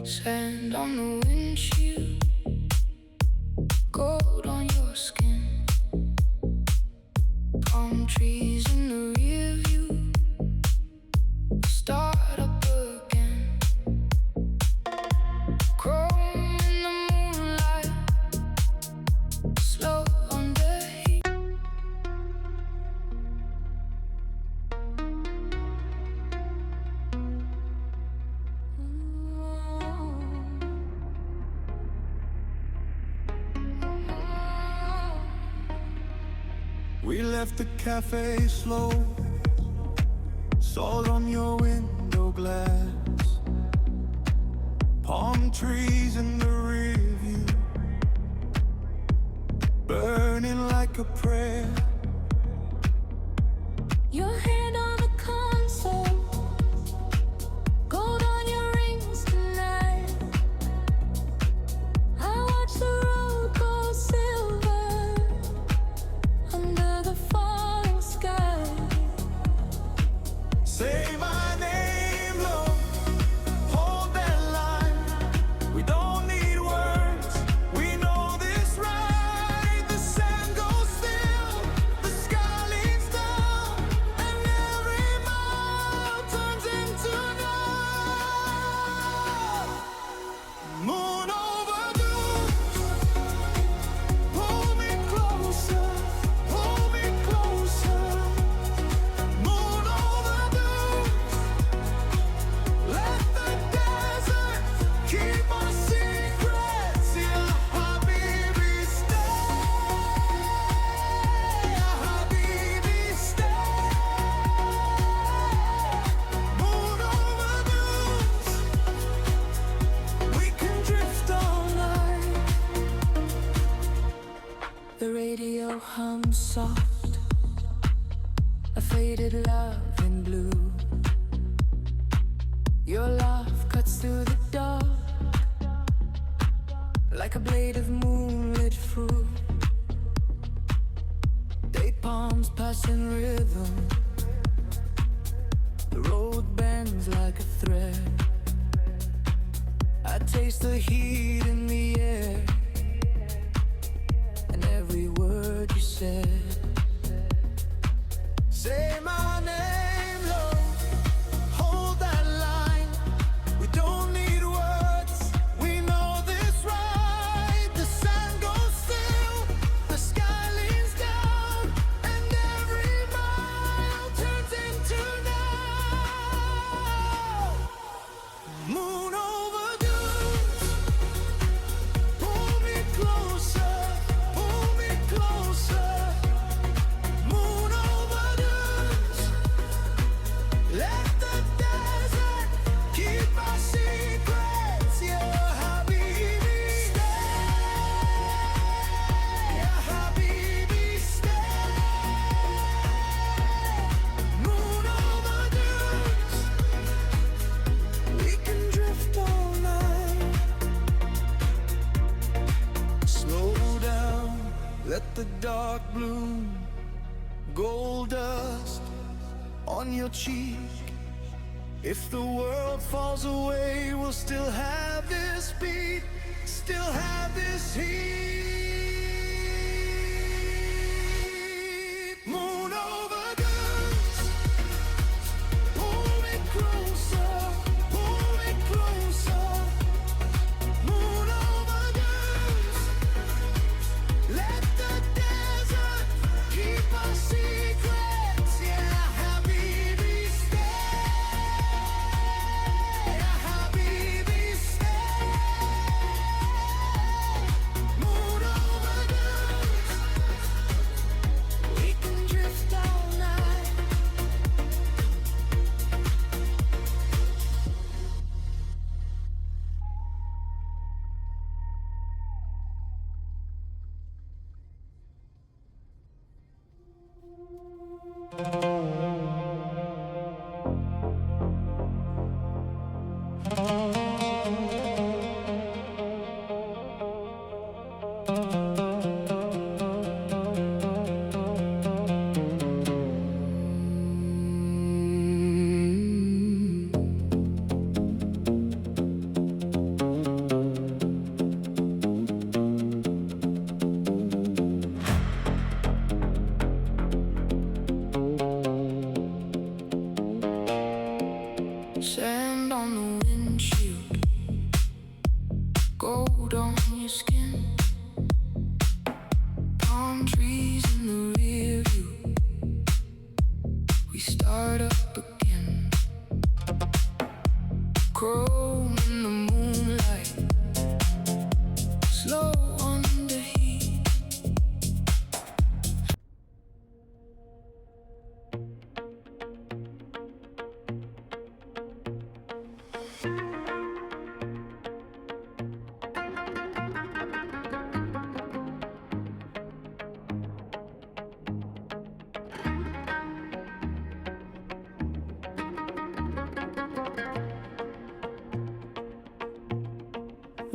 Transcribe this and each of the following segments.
Sand on the windshield, gold on your skin, palm trees in the rear view, start up again, chrome in the moonlight, slow on the heat. We left the cafe slow, salt on your window glass, palm trees in the rear view, burning like a prayer. Your hand on the console, gold on your rings tonight. I watch the road go silver under the falling sky. Say my name, love, hold that line. We don't need words, we know this right. The sand goes still, the sky leans down, and every mile turns into night. Moon over dunes, pull me closer, pull me closer. Moon over dunes, let the desert keep our secrets. Yeah, Habibi, stay. Yeah, Habibi, stay. Moon over dunes, we can drift all night. The radio hums soft, a faded love in blue. Your laugh cuts through the dark like a blade of moonlit fruit. Date palms passing rhythm, the road bends like a thread. I taste the heat in the air, and every word you said. Say my name, love, hold that line. We don't need words, we know this right. The sun goes still, the sky leans down, and every mile turns into night. Moon over dunes, pull me closer, pull me closer. Moon over dunes, let the desert keep our secrets. Yeah, Habibi, stay. Yeah, Habibi, stay. Moon over dunes, we can drift all night. Slow down, let the dark bloom, gold dust on your cheek. If the world falls away, we'll still have this beat, still have this heat. Moon over dunes, pull me closer, pull me closer. Moon over dunes, let the desert keep our secrets. Yeah, Habibi, stay. Yeah, Habibi, stay. Moon over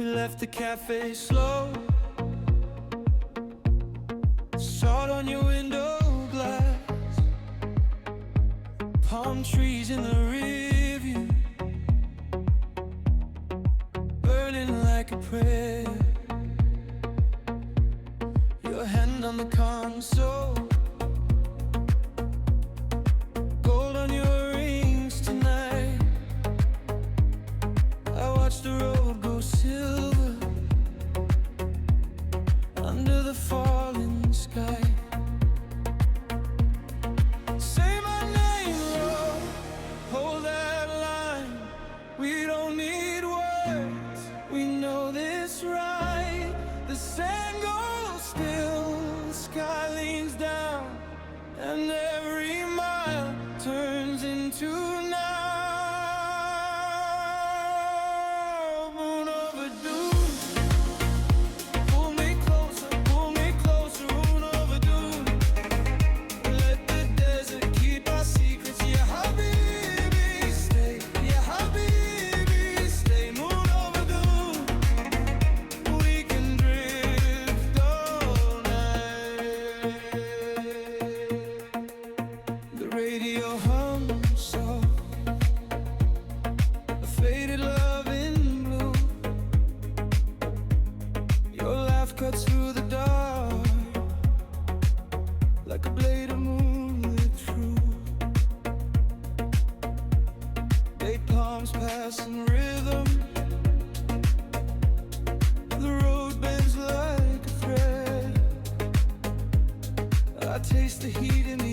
We left the cafe slow. Saw it on your window glass. Palm trees in the rear view, burning like a prayer. Your hand on the console, gold on your rings tonight. I watched the road go silver under the falling sky. Say my name, Lord, hold that line. We don't need words, we know this right. The sand goes still, the sky leans down, and every mile turns into now. Moon overdue, pull me closer, moon overdue. Let the desert keep our secrets. Yeah, Habibi, stay. Yeah, Habibi, stay. Moon overdue. We can drift all night. The radio hums soft, a faded love in blue. Your laugh cuts through the dark like a blade of moonlit truth. Day palms pass in rhythm. The road bends like a thread. I taste the heat in the